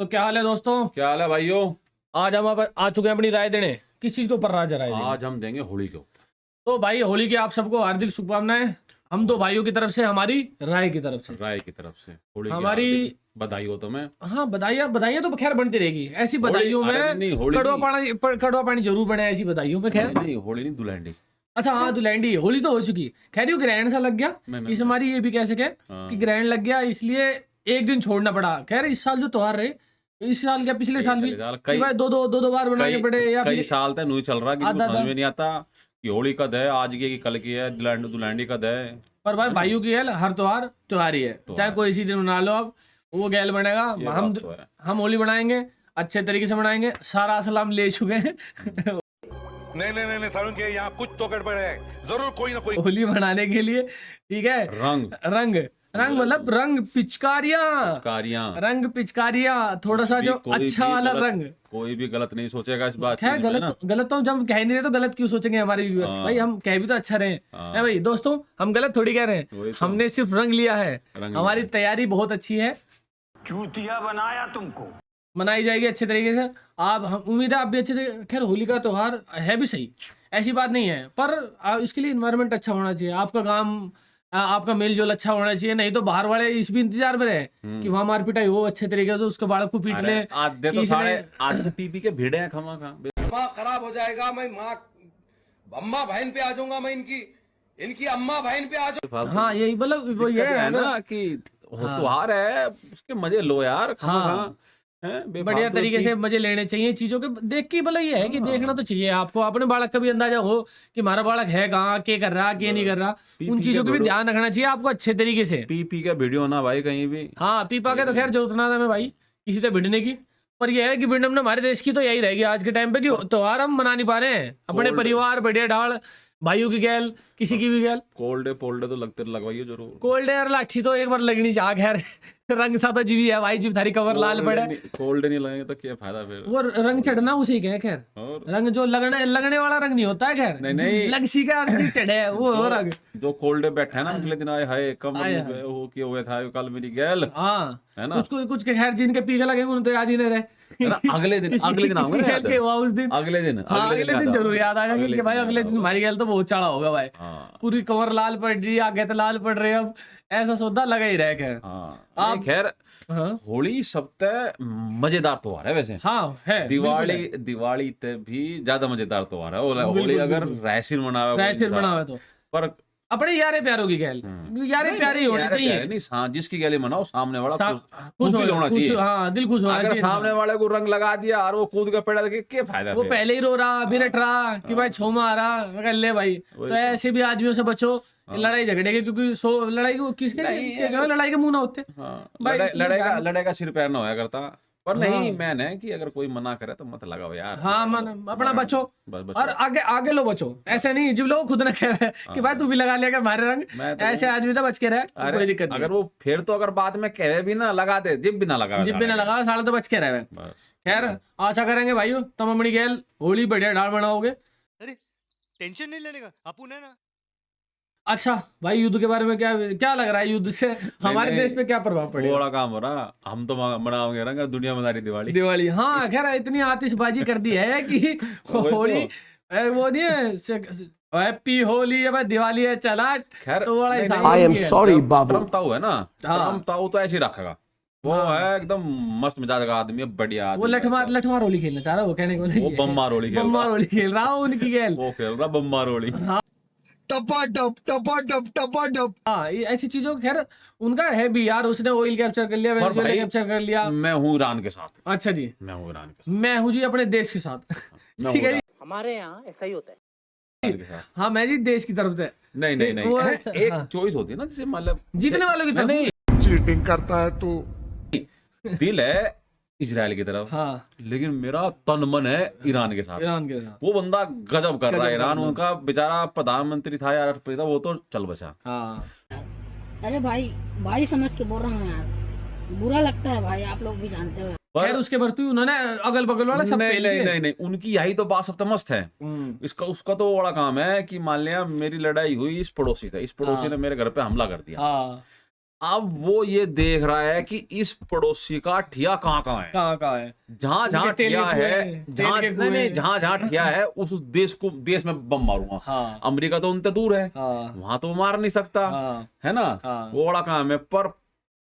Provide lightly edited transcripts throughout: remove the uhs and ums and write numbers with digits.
तो क्या हाल है दोस्तों? क्या हाल है भाइयों? आज हम आ चुके हैं अपनी राय देने। किस चीज के ऊपर राय देंगे? आज हम देंगे होली के ऊपर। तो भाई होली की आप सबको हार्दिक शुभकामनाएं। हम दो भाइयों की तरफ से, हमारी राय की तरफ से। राय की तरफ से होली की हमारी हार्दिक बधाई हो तुम्हें। हाँ, बधाइयाँ बधाइयाँ तो खैर बनती रहेगी। ऐसी होली- बधाइयों अरे में नहीं, होली कड़वा पानी जरूर बने ऐसी बधाइयों में। खैर नहीं, होली नहीं, दुल्हन। अच्छा, हाँ दुलैंडी होली तो हो चुकी। खैर ये ग्रैंड सा लग गया। नहीं, इस हमारी ये भी कह सके हाँ। कि ग्रैंड लग गया, इसलिए एक दिन छोड़ना पड़ा। खैर इस साल जो त्योहार रहे, इस साल क्या पिछले साल भी कि भाई दो बार बनाने पड़े या कई फिर साल तक नहीं चल रहा कि आधा- समझ में नहीं आता कि होली कद है, आज की है कि कल की है, दुल्हन कद है। पर भाई भाइयों की गैल हर त्योहार ही है, चाहे कोई सी दिन मना लो आप, वो गैल बनेगा। ये हम बात तो है। हम होली बनाएंगे, अच्छे तरीके से बनाएंगे। सारा सलाम ले चुके हैं नहीं सारुण के यहाँ कुछ तो गड़बड़ है, जरूर कोई ना कोई। होली बनाने के लिए। ठीक है, रंग रंग मतलब रंग पिचकारियां, रंग पिचकारियां, थोड़ा सा जो कोई अच्छा भी वाला गलत- रंग। कोई भी गलत नहीं सोचेगा इस बात खैर चीज़ में ना। गलत तो जब कह नहीं रहे तो गलत क्यों सोचेंगे हमारे व्यूअर्स? हाँ। भाई हम कह भी तो अच्छा रहे हाँ। है भाई दोस्तों, हम गलत थोड़ी कह रहे हैं। वही तो। हमने सिर्फ रंग लिया है, रंग हमारी लिया है। तैयारी बहुत अच्छी है, चूतिया बनाया तुमको। मनाई जाएगी अच्छे तरीके से। आप हम उम्मीद है आप भी अच्छे तरीके। खैर होली का त्योहार है भी सही, ऐसी बात नहीं है, पर इसके लिए इन्वायरमेंट अच्छा होना चाहिए। आपका काम आपका मेल जोल अच्छा होना चाहिए, नहीं तो बाहर वाले इस भी इंतजार में रहे कि वहां मार पिटाई हो अच्छे तरीके से, उसके बालक को पीट ले। आधे तो किसी सारे ने- आधे पी के भिड़े हैं खमा खा। माँ खराब हो जाएगा। मैं माँ अम्मा बहन पे आ जाऊंगा। मैं इनकी अम्मा बहन पे आ जाऊंगा। हाँ यही मतलब वो ये है है ना कि त्योहार है, उसके मजे लो यार। हाँ। खमा बढ़िया तरीके से मजे लेने चाहिए चीजों के। देख के मतलब ये है कि देखना तो चाहिए आपको, अपने बालक का भी अंदाजा हो कि हमारा बालक है कहाँ, क्या कर रहा, क्या नहीं कर रहा। उन चीजों का भी ध्यान रखना चाहिए आपको अच्छे तरीके से। पी के वीडियो ना भाई कहीं भी। हाँ पीपा के तो खैर जरूरत ना था हमें भाई किसी से भिड़ने की। पर यह है कि विडम ने हमारे देश की तो यही रहेगी आज के टाइम पे कि त्योहार हम मना नहीं पा रहे हैं अपने परिवार बढ़िया ढाल भाइयों की गैल, किसी की भी गैल। कोल्ड तो लगते लगवाइए जरूर। कोल्ड एयर लाठी तो एक बार लगनी चाह। खैर रंग सा तो जीवी है भाई, जीव थारी कवर लाल पड़े। कोल्ड नहीं लगेंगे तो क्या फायदा फिर? वो रंग चढ़ना उसी के है। खैर और रंग जो लगने वाला रंग नहीं होता है। खैर नहीं। लग सी का चढ़े है वो रंग। जो कोल्ड बैठे है ना अगले दिन आए हाय कम आए हो किया हुआ था कल मेरी गैल, हाँ है ना? कुछ के खैर जिनके पीके लगे उन्हें तो याद ही नहीं रहे। है ना? अगले दिन आऊंगा ना याद। उस दिन अगले दिन अगले दिन जरूर याद आएगा कि भाई अगले दिन हमारी गैल तो बहुत चढ़ा होगा भाई। हाँ पूरी कवर लाल पड़ रही, आगे तो लाल पड़ रहे, अब ऐसा सौदा लगा ही रहे। खैर हाँ खैर हाँ होली सबसे मजेदार त्योहार है वैसे। हाँ है दिवाली ते भी ज्यादा मजेदार त्योहार है। होली अगर रैसिन मनावे रैसिन बनावे तो पर अपने यारे प्यारों की गैल, यारे प्यारे होने चाहिए। नहीं जिसकी गैली मनाओ सामने वाला खुश होना चाहिए। हाँ दिल खुश होना अगर चाहिए। सामने वाले को रंग लगा दिया और वो कूद के पेड़ा देखे क्या फायदा? वो पहले ही रो रहा बिरट रहा कि भाई छोमा आ रहा, मैं कह ले भाई। तो ऐसे भी आदमियों से बचो लड़ाई झगड़े के, क्योंकि लड़ाई को किसके लड़ाई के मुंह ना होते। लड़ेगा सिर पैर ना होया करता। पर नहीं मैन है कि अगर कोई मना करे तो मत लगाओ यार। हाँ मन अपना बचो बस और आगे लो बचो। ऐसे नहीं जब लोग खुद ना कह कि भाई तू भी लगा लिया हमारे रंग, ऐसे आदमी तो बच के रहे, कोई दिक्कत नहीं। अगर वो फिर तो अगर बाद में कहे भी ना लगा दे, जिब भी ना लगा साले तो बच के रहे। खैर आशा करेंगे भाइयों तुम अपनी गैल होली बढ़िया ढाल बनाओगे। अरे टेंशन नहीं लेने का, अपुन है ना। अच्छा भाई युद्ध के बारे में क्या लग रहा है? युद्ध से हमारे देश पे क्या प्रभाव पड़ेगा? बड़ा काम हो रहा। हम तो मनाओगे रंग, दुनिया मना रही दिवाली। हाँ खैर इतनी आतिशबाजी कर दी है कि होली वो नहीं है हैप्पी होली है भाई, दिवाली है चला। खैर तो बड़ा हिसाब I am sorry Babu. Trump ताऊ है ना, ट्रम्प ताऊ तो ऐसे ही रखेगा। वो है एकदम मस्त मिजाज का आदमी है, बढ़िया वो लठमार होली खेलना चाह रहा है। वो कहने को वो बम्मार होली खेल रहा हूँ उनकी गैल। वो खेल रहा बम्मार होली। टपा हाँ ऐसी चीजों खैर उनका है भी यार। उसने ऑयल कैप्चर कर लिया, वेनेजुएला कैप्चर कर लिया। मैं हूँ ईरान के साथ। अच्छा जी, मैं हूँ ईरान के मैं हूँ जी अपने देश के साथ। ठीक है जी, हमारे यहाँ ऐसा ही होता है। साथ। हाँ मैं जी देश की तरफ से। नहीं वो एक हाँ। चॉइस होती है ना, जैसे मतलब जीतने वालों की तरफ। नहीं चीटिंग करता है तू। दिल है इजराइल की तरफ, हाँ लेकिन मेरा तन मन है ईरान के साथ। ईरान के साथ। वो बंदा गजब कर रहा है ईरान। गजब। उनका बेचारा प्रधानमंत्री था यार, वो तो चल बचा। हाँ अरे भाई समझ के बोल रहा हूँ यार, बुरा लगता है भाई, आप लोग भी जानते हो। खैर उसके बर्तू उन्होंने अगल बगल वाला सब पेल दिए। नहीं उनकी यही तो बात सबसे मस्त है। उसका तो बड़ा काम है कि मान लिया मेरी लड़ाई हुई इस पड़ोसी से, इस पड़ोसी ने मेरे घर पे हमला कर दिया। हाँ अब वो ये देख रहा है कि इस पड़ोसी का ठिया कहाँ कहाँ है, कहाँ है, जहाँ जहाँ उनके तेल ठिया के कुएं, है, तेल जहाँ के नहीं कुएं। जहाँ जहाँ ठिया है उस देश में बम मारूंगा। हाँ अमेरिका तो उनसे दूर है, हाँ वहां तो मार नहीं सकता, हाँ है ना। हाँ। वो बड़ा काम है, पर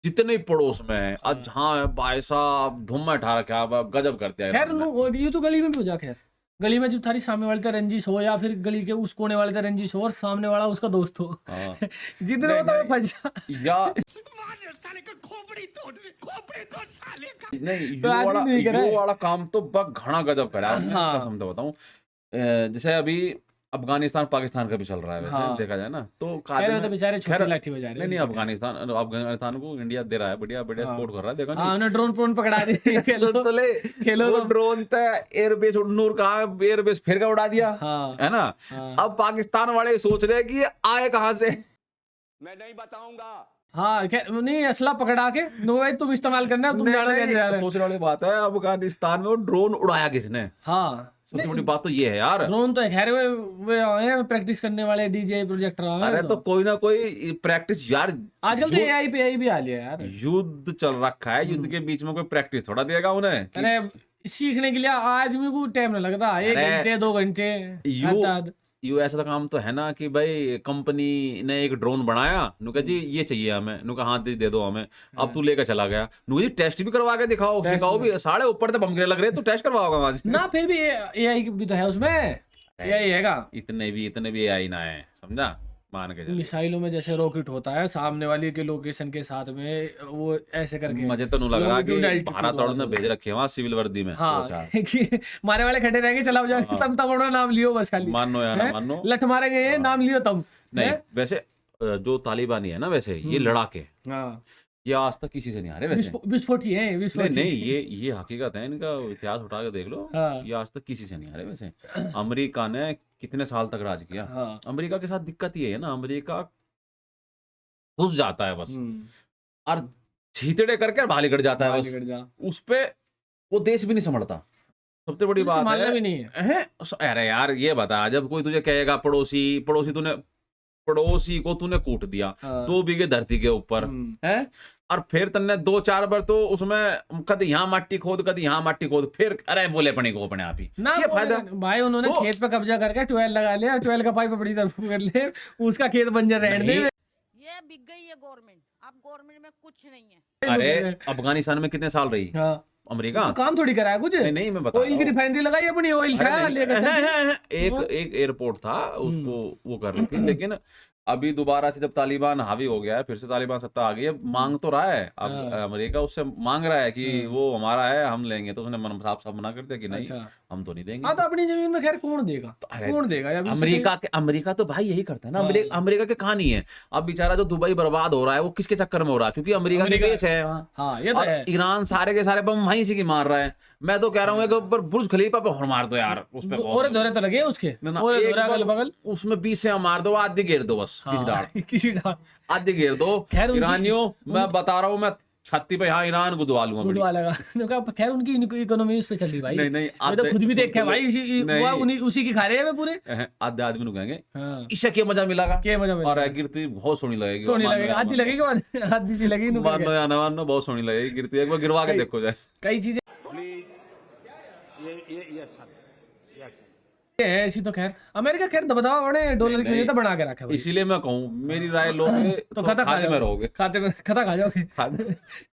जितने पड़ोस में है आज जहाँ है भाई साहब धुम्मा ठा रखा है, गजब करते हैं खैर ईरान में। ये तो गली में भी हो जा। खैर गली में जब थारी सामने वाले का रंजिश हो, या फिर गली के उस कोने वाले का रंजिश हो और सामने वाला उसका दोस्त हो, हाँ। जितने होता है फंस जा। या नहीं तो आदमी नहीं करे। यो वाला काम तो बक घना गजब करा है। मैं हाँ। कसम से बताऊं, जैसे अभी अफगानिस्तान पाकिस्तान का भी चल रहा है, वैसे हाँ। देखा जाए ना तो खैर वो तो बेचारे छोटी खैर- लाठी बजा रहे नहीं नहीं, अफगानिस्तान को इंडिया दे रहा है, बढ़िया बढ़िया हाँ। सपोर्ट कर रहा है, देखा हाँ नहीं। उन्हें ड्रोन प्रोन पकड़ा दिए, खेलो तो ले खेलो वो तो। ड्रोन तो एयरबेस नूर कहा, एयरबेस फिर का उड़ा दिया, हाँ है ना। हाँ अब पाकिस्तान वाले सोच रहे हैं कि ये आए कहाँ से। हाँ खैर नहीं, असला पकड़ा के नो भाई तुम इस्तेमाल करना, तुम नहीं, जानो कैसे जा रहे हो। सोचने वाली बात है, अफगानिस्तान में वो ड्रोन उड़ाया किसने। हाँ सबसे बड़ी बात तो ये है यार। ड्रोन तो है, खैर वे आए हैं प्रैक्टिस करने वाले, डीजे प्रोजेक्टर आए अरे हैं तो कोई ना कोई प्रैक्टिस यार, आजकल तो एआई पे AI भी आ लिया यार। युद्ध चल रखा है, युद्ध के बीच में कोई प्रैक्टिस थोड़ा देगा उन्हें कि अरे सीखने के लिए आदमी को टाइम नहीं लगता, 1 अरे, घंटे 2 घंटे यू यू ऐसा काम तो है ना कि भाई कंपनी ने एक ड्रोन बनाया, नु कहा जी ये चाहिए हमें, नु कहा हाँ दे दो हमें, अब तू लेकर चला गया, नु जी टेस्ट भी करवा के दिखाओ, सिखाओ भी, साढ़े ऊपर से बम गिरे लग रहे तो टेस्ट करवाओगा वहां से। ना फिर भी AI भी तो है उसमें, AI हैगा। इतने भी AI ना है, समझा, मान के चल। मिसाइलों में जैसे रॉकेट होता है, सामने वाली के लोकेशन के साथ में वो ऐसे करके मुझे तो नहीं लग रहा कि Longitudinal भारत altitude और ने भेज रखे हैं वहाँ सिविल वर्दी में। हाँ दो चार। कि मारे वाले खड़े रहेंगे, चलाओ जाओगे हाँ। तब तब अपना नाम लियो बस खाली, मानो या ना हैं? मानो। लठ मारेंगे ये, नाम लियो तब। नहीं हैं? वैसे जो तालिबानी है ना, वैसे ये लड़ाके हाँ ये आज तक किसी से नहीं हारे वैसे। विस्फोटी है, नहीं विस्फोटी। नहीं, ये हकीकत है, इनका इतिहास उठा के देख लो, हाँ। ये आज तक किसी से नहीं हारे वैसे। अमेरिका ने कितने साल तक राज किया। हाँ अमेरिका के साथ दिक्कत ये है ना, अमेरिका घुस जाता है बस, और छीतड़े करके भाली कट जाता है निकल बस, जा, उस पे वो देश भी नहीं संभलता। सबसे बड़ी बात संभालना है भी नहीं है। अरे यार ये बता, जब कोई तुझे कहेगा पड़ोसी को तूने कूट दिया हाँ। 2 बीघे धरती के ऊपर, है, और फिर तन्ने 2-4 बार तो उसमें कभी यहाँ माटी खोद, फिर अरे बोले पड़ी को अपने आप ही ना ये फायदा। भाई उन्होंने तो- खेत पे कब्जा करके ट्वेल लगा लिया, ट्वेल का पाइप अपनी तरफ कर ले, उसका खेत बंजर रहने नहीं। दे। ये बिक गई है गवर्नमेंट, अब गवर्नमेंट में कुछ नहीं है। अरे अफगानिस्तान में कितने साल रही हाँ अमेरिका? तो काम थोड़ी करा है कुछ, नहीं नहीं, मैं बता ऑयल की रिफाइनरी लगाई अपनी, ऑयल खाया लेकर चल दिया। एक एयरपोर्ट था उसको वो कर रही थी, लेकिन अभी दोबारा से जब तालिबान हावी हो गया है, फिर से तालिबान सत्ता आ गई है, मांग तो रहा है अब हाँ। अमेरिका उससे मांग रहा है कि वो हमारा है, हम लेंगे, तो उसने साफ मना कर दिया कि नहीं अच्छा हम तो नहीं देंगे। हाँ तो अपनी जमीन में खैर कौन देगा, अरे कौन देगा यार? अमेरिका तो भाई यही करता है ना, हाँ। अमेरिका के कहानी है। अब बेचारा जो दुबई बर्बाद हो रहा है वो किसके चक्कर में हो रहा है? क्योंकि अमेरिका के बेस है वहाँ। हाँ ये तो और है। ईरान सारे के सारे बम वहीं से की मार रहा है। मैं तो कह रहा हूँ एक ऊपर बुर्ज खलीफा पे और मार दो यार, उस पे और धोरे तो लगे उसके, ना, ना, और एक धोरे अगल बल- बगल। उसमें 20 से मार दो, आधे घेर दो बस, किसी डाल किसी डाल आधे घेर दो। खैर उनकी- ईरानियों मैं बता रहा हूँ, मैं छत्ती पे यहाँ ईरान गुदवा लूंगा बड़ी। गुडवा लगा। मैंने कहा, खैर उनकी इकोनॉमी उस पे चल रही भाई। नहीं, नहीं, मैं तो खुद भी सुन देखा है तो भाई, नहीं। उसी की खा रहे हैं वे पूरे। आधे आदमी नु कहेंगे हाँ इसे क्या मजा मिलेगा, क्या मजा मिलेगा? और गिरती बहुत सोहनी लगेगी, सोनी मानो लगेगी, या आधी ना लगेगी और आधी सी लगेगी नु मानो करके। या ना मानो, बहुत सोहनी लगेगी गिरती, एक बार गिरवा के देखो जाए। कई चीजें ये है ऐसी तो। खैर अमेरिका खैर दबदबा बड़े डॉलर की वजह से बना के रखा है भाई। इसीलिए मैं कहूँ, मेरी राय लोगे तो तो खता खा खाते में रहोगे। खाते में खता खा जाओगे।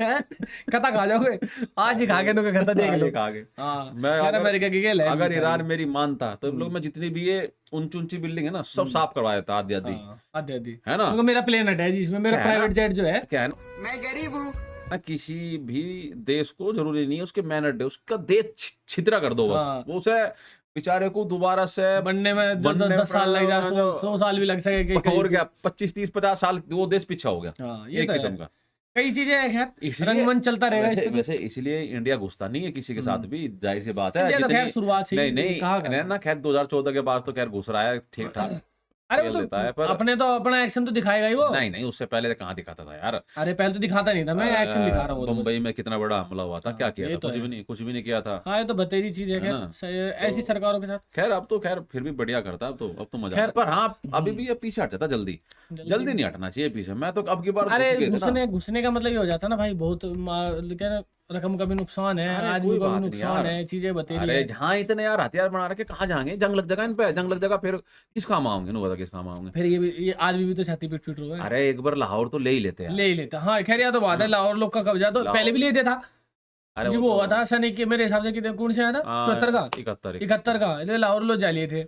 हैं? खता खा जाओगे आज ही खा के नु खता देख लो। आगे हाँ मैं खैर अगर- अमेरिका की खेल है अगर बेचारी। ईरान मेरी मानता तो लोग मैं जितनी भी ये ऊंची बिल्डिंग है ना सब साफ करवा देता आधी आधी, हाँ, आधी आधी है ना। क्योंकि मेरा प्लेन है जिसमें मेरा क्या है ना? प्राइवेट जेट जो है। क्या है ना, मैं गरीब हूँ ना, किसी भी देश को जरूरी नहीं है उसके मैनर उसका देश छितरा कर दो बस, हाँ। वो उसे बेचारे को दोबारा से बनने में बनने 10 साल लग जाए, में 100 साल भी लग सके कई- और क्या 25 30 50 साल वो देश पीछा हो गया हाँ ये एक तो किस्म है। का। कई चीजें हैं खैर, इसलिए- रंगमंच चलता रहेगा वैसे, इसमें। वैसे इसलिए इंडिया घुसता नहीं है किसी के साथ भी, जाहिर सी बात है। इंडिया तो जितनी- खैर शुरुआत से ही नहीं नहीं कहा करता ना, खैर 2014 के बाद तो खैर घुस रहा है ठीक ठाक, अरे खेल वो देता है तो पर अपने तो अपना एक्शन तो दिखाएगा ही वो। नहीं नहीं, उससे पहले कहाँ दिखाता था यार। अरे पहले तो दिखाता नहीं था, मैं एक्शन दिखा रहा हूँ वो तो बस। बम्बई में कितना बड़ा हमला हुआ था, हाँ, क्या किया ये था? तो कुछ है। भी नहीं, कुछ भी नहीं किया था। हाँ ये तो बतेरी चीज है, है ना? ऐसी सरकारों के साथ खैर अब तो खैर फिर भी बढ़िया करता है, अब तो मजा खैर, आता है। पर हाँ अभी भी ये पीछे हट जाता जल्दी जल्दी नहीं हटना चाहिए पीछे। मैं तो अब की बार अरे घुस गए थे ना। घुसने का मतलब ये हो जाता है ना भाई, बहुत क्या ना, रकम का भी नुकसान है, अरे आदमी कोई का भी बात नहीं नुकसान यार। है, चीजें बतेरी अरे है। जहाँ इतने यार हथियार बना रखे, कहाँ जाएंगे? जंग लग जाएगा इन पे, जंग लग जाएगा फिर किस काम आओगे? नु बता किस काम आओगे? फिर ये आदमी भी तो छाती पीट पीट रहा है, अरे एक बार लाहौर तो ले ही लेते हैं। ले ही लेता। हाँ खैर यह तो बात है, लाहौर लोग का कब्जा तो लाहौर- पहले भी ले दिया था अरे जी, वो हुआ था सनी के मेरे हिसाब से कितने कौन से आया था, 74 का 71 का, इसलिए लाहौर लोग जा लिए थे।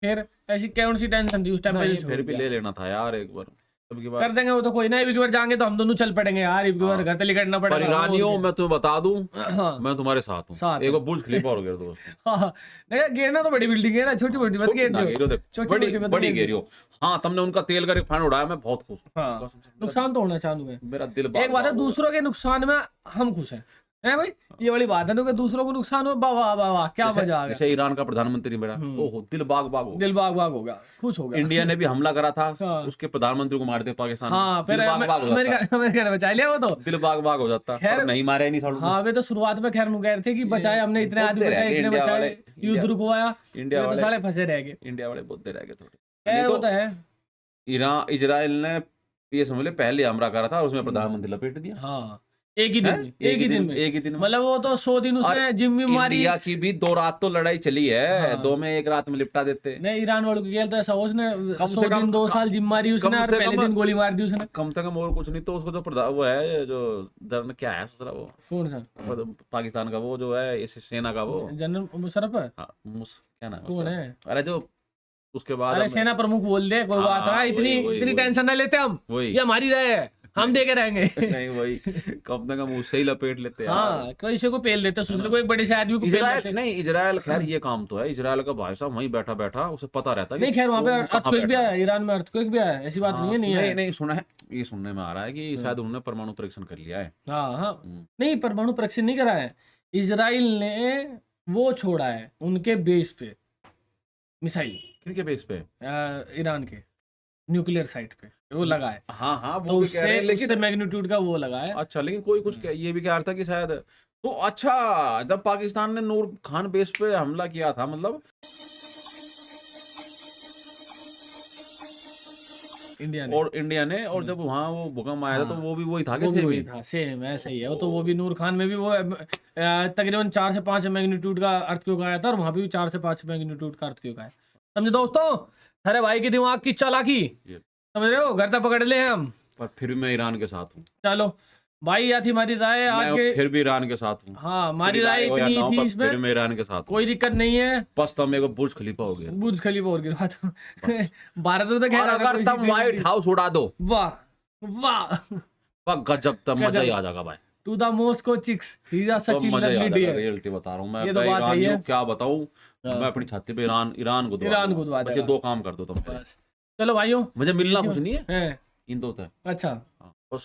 फिर ऐसी कौन सी टेंशन थी उस टाइम पे, नहीं, जो छोड़ फिर भी दिया। ले लेना था यार एक बार। अब की बार कर देंगे वो तो, कोई ना, एक बार जाएंगे तो हम दोनों चल पड़ेंगे यार, एक बार हाँ। घर से निकलना पर पड़ेगा। ईरानियों और मैं तुम्हें बता दूं, क्या। हाँ मैं तुम्हारे साथ हूँ। साथ एक है। बार बुर्ज खलीफा और गिर दो उसको। हाँ नहीं, गिरना तो बड़ी बिल्डिंग है ना, छोटी मोटी मत छोटी गिर ना दियो। गिरो, देख, छोटी बड़ी मोटी मत बड़ी गिर दियो। गिरियो। हाँ तुमने उनका तेल का रिफाइंड उड़ाया, मैं बहुत खुश हूँ। हाँ कसम से, नुकसान तो होना चालू है। मेरा दिल एक बात है, बाग-बाग हो दूसरों के नुकसान में हम खुश हैं, है भाई, ये बड़ी बात है ना, कि दूसरों को नुकसान हो, वाह वाह वाह वाह, क्या गया। मजा आ गया, जैसे ईरान का प्रधानमंत्री बना, ओहो दिल बाग बाग हो गया। दिल बाग बाग होगा, खुश होगा। इंडिया ने भी हमला करा था, हाँ। उसके प्रधानमंत्री को मार दिया पाकिस्तान ने। हाँ फिर दिल बाग बाग हो जाता, अमेरिका ने बचा लिया वो तो। दिल बाग बाग हो जाता। खैर- पर नहीं मारे नहीं सालों हाँ वे तो शुरुआत में खैर गए थे कि बचाए हमने, इतने आदमी बुद्धे रह बचाए, गए इतने इंडिया बचाए, वाले, युद्ध इंडिया- रुकवाया, इंडिया वे तो वाले साले फंसे रह गए। इंडिया वाले बुद्धे रह गए थोड़े। खैर नहीं वो तो तो है। ईरान इजराइल ने ये समझ ले पहले हमला करा था और उसमें प्रधानमंत्री लपेट दिया। हाँ एक ही दिन हैं? में, एक ही दिन में, एक ही दिन में। मतलब वो तो 100 दिन उसने और जिम्मी मारी। इंडिया की भी 2 रात तो लड़ाई चली है, हाँ। 2 में 1 रात में लिपटा देते। नहीं ईरान वालों की खेल तो ऐसा, उसने कम से 100 दिन कम- 2 साल जिम मारी उसने, कम और से पहले कम- दिन गोली मार दी उसने। कम से कम और कुछ नहीं तो उसको जो वो है जो जनरल क्या है दूसरा वो कौन सा? पाकिस्तान का वो जो है इस सेना का वो जनरल मुशर्रफ है? हाँ, क्या नाम है कौन उसका? है? अरे जो उसके बाद अरे हमें- सेना प्रमुख बोल दे, कोई हाँ, बात ना, इतनी वही, इतनी वही। टेंशन ना लेते हम, वही ये हमारी राय है, हम देके रहेंगे। नहीं वही कम से कम उससे ही लपेट लेते हैं हाँ किसी को पेल देते, दूसरे को, एक बड़े से आदमी को पेल इजराइल देते। नहीं, इजराइल खैर ये काम तो है, इजराइल का भाई साहब वहीं बैठा बैठा उसे पता रहता है कि नहीं खैर वहाँ पे वो कहाँ अर्थक्वेक भी बैठा आया, है। ईरान में अर्थक्वेक भी आया, ऐसी बात नहीं है, नहीं नहीं है। नहीं सुना है, ये सुनने में आ रहा है कि शायद उन्होंने परमाणु परीक्षण कर लिया है। हाँ हाँ हम्म। नहीं, परमाणु परीक्षण नहीं करा है, इजराइल ने वो छोड़ा है उनके बेस पे मिसाइल, किनके बेस पे? ईरान के न्यूक्लियर साइट पे वो लगा है, हाँ हाँ वो तो भी कह रहे हैं, उससे लेकिन मैग्नीट्यूड का वो लगा है। अच्छा लेकिन कोई कुछ ये भी कह रहा था कि शायद तो अच्छा जब पाकिस्तान ने नूर खान बेस पे हमला किया था, मतलब इंडिया ने, और इंडिया ने, और जब वहाँ वो भूकंप आया था तो हाँ। वो भी वही था कि वो भी सेम वही ही? था, सेम ऐसा ही है वो तो। वो भी नूर खान में भी वो तकरीबन 4 से 5 मैग्नीट्यूड का अर्थक्वेक आया था, और वहाँ पे भी 4 से 5 मैग्नीट्यूड का अर्थक्वेक आया। समझे दोस्तों, अरे भाई के दिमाग की चालाकी, ये। समझ रहे हो, घर तक पकड़ ले हम। पर फिर भी मैं ईरान के साथ हूँ। चलो भाई, या थी हमारी राय आज मैं के। फिर भी ईरान के साथ हूँ। हाँ हमारी मेरी राय हो या इतनी ना हो, थी पर इसमें, फिर मैं ईरान के साथ हूँ। कोई दिक्कत नहीं है। बस तो मेरे को बुर्ज खलीफा हो गया। बुर्ज खलीफा और गिरवा दो। भारत में तो खैर और अगर अगर कोई तुम सी व्हाइट भी- हाउस उड़ा दो, वाह वाह, वाह गजब, तब मजा ही गजब। आ जाएगा भाई। To the Moscow chicks, he is तो सच इन मजा ही आ लवली जाएगा, डियर। रियलिटी बता रहा हूँ मैं। ये तो भाई बात है ईरानियों ये। क्या बताऊँ, हाँ। मैं अपनी छाती पे ईरान को दुआ ईरान को दूंगा। दुआ बस ये देगा। 2 काम कर दो तुम मेरे। बस चलो भाइयों, मुझे मिलना ये कुछ नहीं है, है इन दो है। अच्छा, हाँ, बस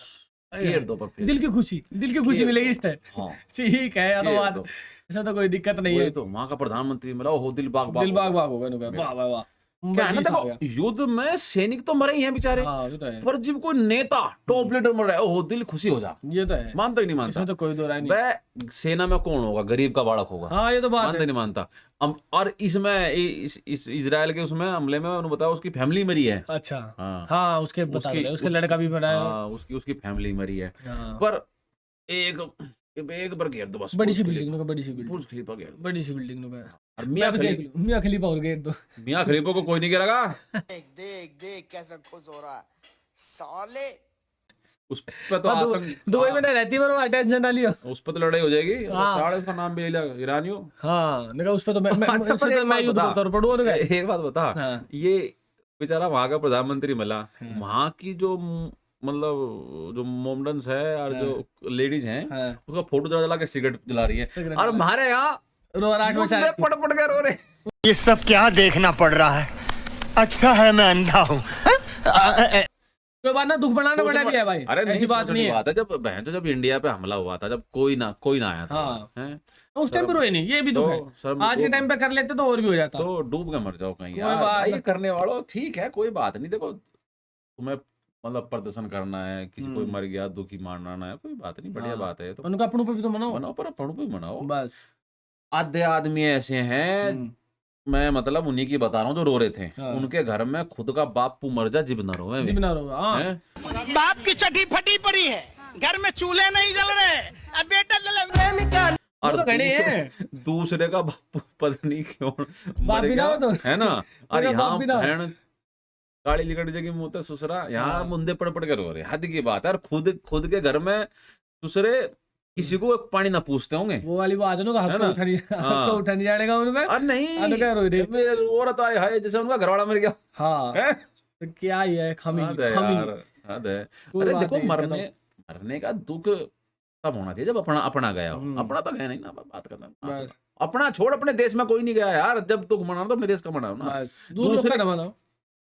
घेर दो पर फिर। दिल की खुशी, दिल की खुशी घेर मिलेगी दो। इस तरह। हाँ ठीक है, या तो घेर बात, दो। ऐसा तो कोई दिक्कत नहीं वही है। तो वहाँ का प्रधानमंत्री मिला, हो दिल बाग बाग दिल हो बाग गया। बाग होगा नुका, वाह वाह वाह, क्या है ना, बस आ गया। देखो युद्ध में सैनिक तो मरे ही हैं बेचारे, हाँ ये तो है, पर जब कोई नेता टॉप लीडर मर रहा है, ओहो दिल खुशी हो जा। ये तो है, मानता ही नहीं मानता। इसमें तो कोई दो राय नहीं। वह सेना में कौन होगा? गरीब का बालक होगा। हाँ ये तो बात मानता है। ही नहीं मानता। और इसमें इस इजराइल के उसमें हमले में उन्होंने बताया उसकी फैमिली मरी है। अच्छा हाँ हाँ, उसके बता रहे, उसके लड़का भी बना है। हाँ उसकी फैमिली मरी है। हाँ। पर एक बार घेर दो बस, बड़ी सी बुर्ज बिल्डिंग खलीफा। नुका, बड़ी सी बिल्डिंग, बुर्ज खलीफा घेर दो। बड़ी सी बिल्डिंग नुका। और मियां खलीफा, मियां खलीफा और गेट दो। मियां खलीफा को कोई नहीं गिरेगा। देख देख देख कैसा खुश हो रहा है साले। उस पे तो हाँ, आतंक, दुबई में नहीं रहती, पर टेंशन ना लियो। उस पे तो लड़ाई हो जाएगी। हाँ। साढ़े उसका नाम भी ले लिया, ईरानियों। हाँ निका, उस पे तो मैं अच्छा, उस पर पे एक तो मैं बात युद्ध बता। करता और पढ़ूँ तो क्या? एक बात बता, हाँ। ये बेचारा वहां का प्रधानमंत्री मिला, हाँ। वहां की जो मतलब जो मोमडन्स है और जो लेडीज हैं, हाँ। उसका फोटो जला के सिगरेट जला रही है। सिगरेट और जला- हमारे यहाँ रोराट मचा मुद्दे पड़ पड़ के रो रहे। ये सब क्या देखना पड़ रहा है? अच्छा है मैं अंधा हूँ। कोई बात ना, दुख बनाना सोचने बड़ा भी है भाई, अरे ऐसी नहीं, बात सोचने नहीं की है। बात है जब बहन, जब इंडिया पे हमला हुआ था, जब कोई ना आया था, हाँ। हैं? उस टाइम पे रोए नहीं, ये भी दुख है। सर आज के टाइम पे कर लेते तो और भी हो जाता। तो डूब के मर जाओ कहीं कोई यार। बात भाई ना। ये करने वालों ठीक है, कोई बात नहीं। देखो तुम्हें मतलब प्रदर्शन करना है, किसी कोई मर गया दुखी मारना है, कोई बात नहीं, बढ़िया हाँ। बात है ये तो। उनका अपनों पे भी तो मनाओ। मनाओ, पर अपनों पे मनाओ। बस। आधे आदमी ऐसे हैं, मैं मतलब उन्हीं की बता रहा हूँ जो रो रहे थे, हाँ। उनके घर में खुद का बापू मर जा जिब ना रोए वे, जिम्मेदार होगा, हाँ। हैं? बाप की चटी फटी पड़ी है, घर में चूल्हे नहीं जल रहे, अब बेटा जल वो तो खड़े हैं। दूसरे का बापू पता नहीं क्यों बाप मर भी ना गया, हो तो। है ना। और उनका बाप यहाँ भी ना हो। बहन गाड़ी लिकट जाएगी मुंह ते ससुरा, यहाँ हाँ। मुंदे पड़ पड़ कर रो रहे, हद की बात है। और खुद के घर में दूसरे किसी को पानी ना पूछते होंगे। वो वाली बात है ना, है हक ना? उठा नहीं, हक हाँ। तो उठा नहीं जाएगा उनपे। और नहीं, अरे रो रही। औरत आए हाय जैसे उनका घरवाला मर गया, हाँ, हैं? तो क्या ही है, हद है खमी। यार, हद है। कोई अरे बात देखो, नहीं, मरने का दुख तब होना चाहिए जब अपना गया हो। हम्म। अपना तो गया नहीं ना, बात करना। बस। अपना छोड़, अपने देश में कोई नहीं गया यार। जब दुख मनाना तो अपने देश का मनाओ ना, बस दूसरे का ना मनाओ।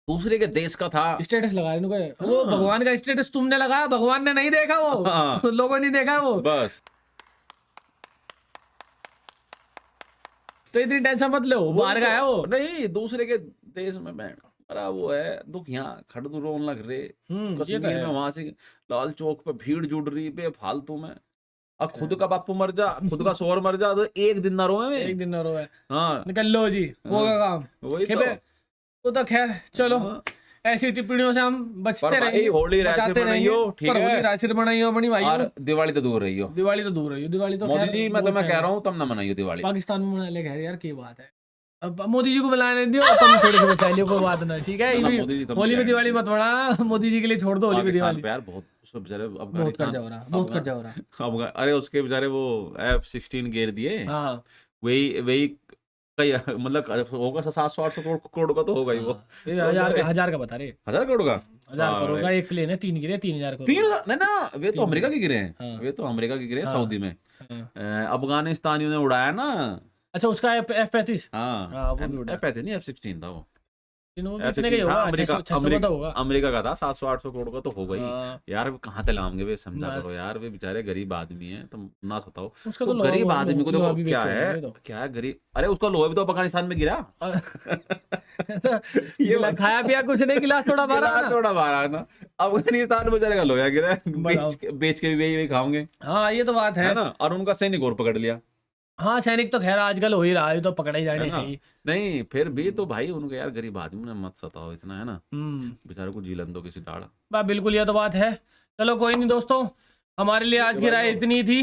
दूसरे के देश का था। स्टेटस लगा रहे इनको, वो हाँ। भगवान का स्टेटस तुमने लगाया, भगवान ने नहीं देखा वो। हाँ। तो लोगों ने देखा वो। बस तो इतनी टेंशन मत लो, बाहर का है वो। नहीं, दूसरे के देश में बैठ बड़ा वो है दुख, यहाँ खड़दू रोन लग रहे, ये तो कश्मीर है। में वहां से लाल चौक पे भीड़ जुड़ रही बेफालतू में। अब खुद का बापू मर जा, खुद का शोहर मर जा, तो एक दिन ना रोए एक दिन ना रोए, हाँ, निकल लो जी, होगा काम। वही के तो। बे, वो तो खैर चलो, हाँ। ऐसी टिप्पणियों से हम बचते पर भाई रहेंगे, होली राशि बचाते बनाइयो, रहेंगे। ठीक पर है? होली राशि बनाइयो अपनी भाई। और दिवाली तो दूर रही हो, दिवाली तो दूर रही है, दिवाली तो मोदी खैर जी, मैं बहुत तुम्हें कह है। रहा हूँ तब ना मनाइयो दिवाली। पाकिस्तान में मना ले, खैर यार की बात है। अब मोदी जी को बुलाने दियो, तुम थोड़े से बचा लियो, कोई बात ना, ठीक है? ना, ये मोदी जी भी तो होली में क्या दिवाली है? मत बना, मोदी जी के लिए छोड़ दो होली में पाकिस्तान दिवाली। पे यार बहुत सब बेचारे बहुत कर्जा हो रहा, बहुत कर्जा हो रहा। अरे उसके बेचारे वो F-16 गिर दिए, हाँ, वही कई मतलब होगा 700-800 करोड़ का तो होगा ही वो। ये हजार का बता रहे, 1000 करोड़ का, 1000 करोड़ का एक प्लेन है, 3 गिरे, 3000 करोड़। 3000 नहीं ना, वे तो अमेरिका के गिरे हैं, हाँ। वे तो अमेरिका के गिरे हैं, हाँ। सऊदी में। हाँ। अफगानिस्तानियों ने उड़ाया ना। अच्छा, उसका F-35। हाँ, हाँ, वो भी उड़ाया। F-35 नहीं, F-16 था वो। कितने का ही होगा, 600 का होगा। अमेरिका का था, 700-800 करोड़ का तो होगा ही हाँ। यार। कहाँ तलाओगे वे, समझा बस। करो यार, वे बेचारे गरीब आदमी हैं, तुम ना सताओ। उसका तो तो लोहा गरीब बहुत- आदमी को लोहा देखो भी क्या बेचते हैं है, तो। क्या है गरीब। अरे उसका लोहा भी तो अफगानिस्तान में गिरा। ये खाया पिया कुछ नहीं, गिलास थोड़ा बारा गिरा ना। थोड़ा बारह ना, अफगानिस्तान में बेचारे का लोहा गिरा है, बताओ। बेच के भी वही खाओगे, हाँ, ये तो बात है है। ना। और उनका सैनिक और पकड़ लिया, हाँ, सैनिक तो खैर आजकल हो ही रहा है, ये तो पकड़ा ही है जाने ना। है ही। नहीं फिर भी तो भाई उनको यार, गरीब आदमी ने मत सताओ इतना, है ना। हम्म, बेचारे को जीलन दो किसी डाड़। बात बिल्कुल, ये तो बात है। चलो कोई नहीं दोस्तों, हमारे लिए आज की राय इतनी थी,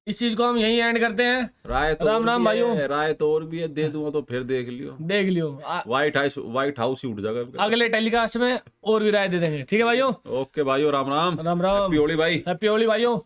इस चीज को हम यहीं एंड करते हैं। राय तो राम और राम भी भाइयों। है, राय तो और भी है, दे दूंगा तो फिर देख लियो, देख लियो, व्हाइट हाउस ही उठ जाएगा। अगले टेलीकास्ट में और भी राय दे देंगे, ठीक है भाइयों? ओके भाइयों, राम राम, राम राम, हैप्पी होली भाई। हैप्पी होली भाइयों।